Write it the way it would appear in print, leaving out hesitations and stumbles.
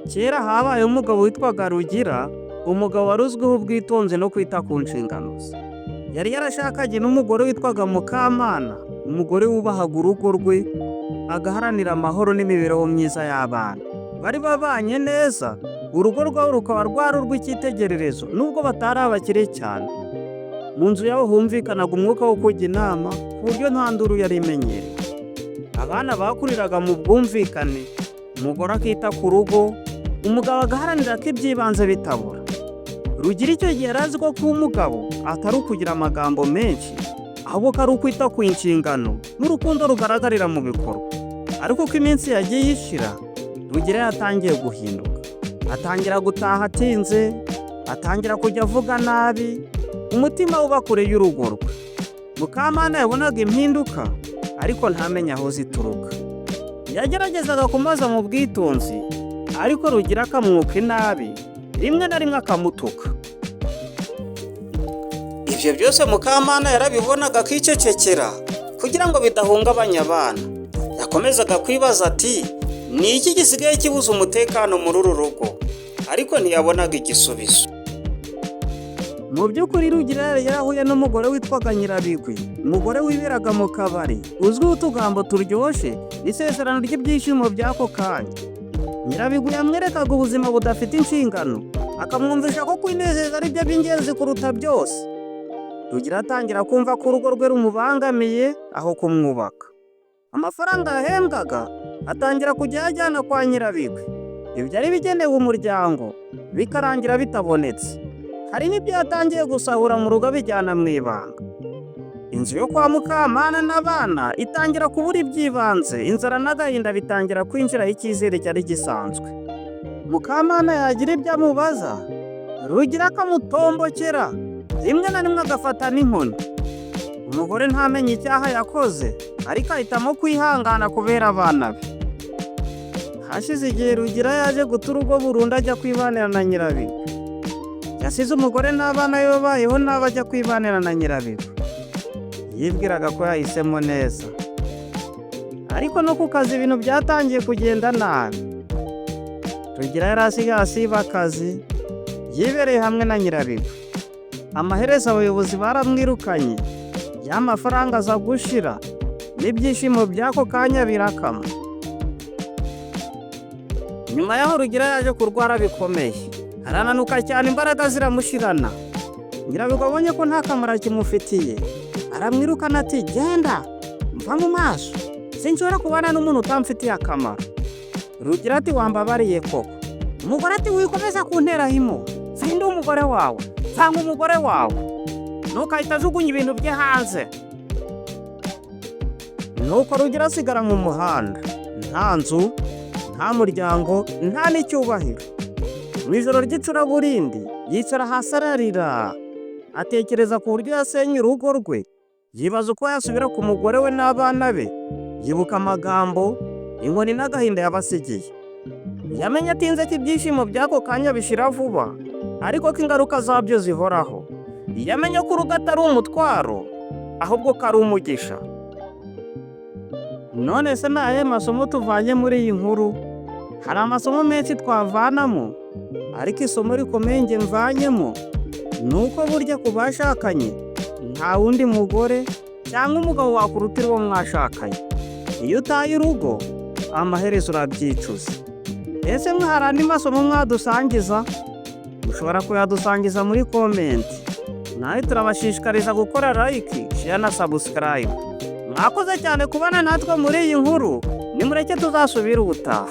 Kera habaye umugabo witwaga Rugira, umugabo wari uzwiho ubwitonzi no kwita ku nshingano ze. Yari yarashakanye n'umugore witwaga Mukamana, umugore wubahaga urugo rwe, agaharanira amahoro n'imibereho myiza y'abana. Bari babanye neza, urugo rwabo rukaba rwari urw'icyitegererezo nubwo batari abakire cyane. Mu nzu yabo humvikanaga umwuka wo kujya inama ku buryo nta nduru yari imenyereye. Abana bakuriraga mu bwumvikane, umugore akita ku rugo, umugabo agaharanira ko iby'ibanze bitabura. Rugira icyo gihe yari azi ko kuba umugabo atari ukugira amagambo menshi, ahubwo ko ari ukwita ku nshingano n'urukundo rugaragarira mu bikorwa. Ariko uko iminsi yagiye ishira, Rugira yatangiye guhinduka. Atangira gutaha atinze, atangira kujya avuga nabi, umutima uba kure y'urugo rwe. Mukamana yabonaga impinduka, ariko ntamenye aho zituruka. Yageragezaga kumaza mu bwitonzi, ariko Rugira akamwuka inabi, rimwe na rimwe akamutuka. Ibyo byose Mukamana yarabibonaga akicecekera kugira ngo bidahungabanya abana. Yakomezaga kwibaza ati, ni iki gisigaye kibuza umutekano muri uru rugo? Ariko ntiyabonaga igisubizo. Mu by'ukuri Rugira yarahuye n'umugore witwaga Nyirabigwi, umugore wiberaga mu kabari, uzwiho utugambo turyoshye n'isezerano ry'ibyishimo by'ako kanya. Nyirabigwi yamwerekaga ubuzima budafite inshingano, akamwumvisha ko kwinezeza ari byo by'ingenzi kuruta byose. Rugira atangira kumva ko urugo rwe rumubangamiye aho kumwubaka. Amafaranga yahembwaga atangira kujya ayajyana kwa Nyirabigwi. Ibyo byari bigenewe umuryango, bikarangira bitabonetse. Hari n'ibyo yatangiye gusahura mu rugo bijyana mu ibanga. Inzu yo kwa Mukamana n'abana itangira kubura iby'ibanze, inzara n'agahinda bitangira kwinjiraho icyizere cyari gisanzwe. Mukamana yagira ibyo amubaza, Rugira akamutombokera, rimwe na rimwe agafata n'inkoni. Umugore ntamenye icyaha yakoze, ariko ahitamo kwihangana kubera abana be. Hashize igihe Rugira yaje guta urugo burundu ajya kwibanira na Nyirabigwi. Yasize umugore n'abana be babayeho nabi ajya kwibanira na Nyirabigwi. Yibwiraga ko yahisemo neza, ariko no ku kazi ibintu byatangiye kugenda nabi. Rugira yari asigaye asiba akazi, yibereye hamwe na Nyirabigwi. Amaherezo abayobozi baramwirukanye, ya mafaranga aza gushira, n'ibyishimo by'ako kanya birakama. Nyuma yaho Rugira yaje kurwara bikomeye, arananuka cyane, imbaraga ziramushirana. Nyirabigwi abonye ko nta kamaro kimufitiye, aramwirukana ati, genda mva mu maso, sinshobora kubana n'umuntu utamfitiye akamaro. Rugira ati, wambabariye koko? Umugore ati, wikomeza kuntera himo, sindi umugore wawe, nsanga umugore wawe, ntukahita ajugunya ibintu bye hanze. Nuko Rugira asigara mu muhanda, nta nzu, nta muryango, nta n'icyubahiro. Mu ijoro ry'icuraburindi yicara hasi ararira, atekereza ku buryo yasenye urugo rwe. Yibaza uko yasubira ku mugore we n'abana be, yibuka amagambo, inkoni n'agahinda yabasigiye. Yamenye atinze ko ibyishimo by'ako kanya bishira vuba, ariko ko ingaruka zabyo zihoraho. Yamenye ko urugo atari umutwaro, ahubwo ko ari umugisha. None se ni ayahe masomo tuvanye muri iyi nkuru? Hari amasomo menshi twavanamo, ariko isomo rikomeye nge mvanyemo ni uko burya ku bashakanye nta wundi mugore cyangwa umugabo wakurutira uwo mwashakanye. Iyo utaye urugo, amaherezo urabyicuza. Ese mwe hari andi masomo mwadusangiza? Mushobora kuyadusangiza muri komenti. Nawe turabashishikariza gukora like, share na subscribe. Mwakoze cyane kubana natwe muri iyi nkuru, nimureke tuzasubira ubutaha.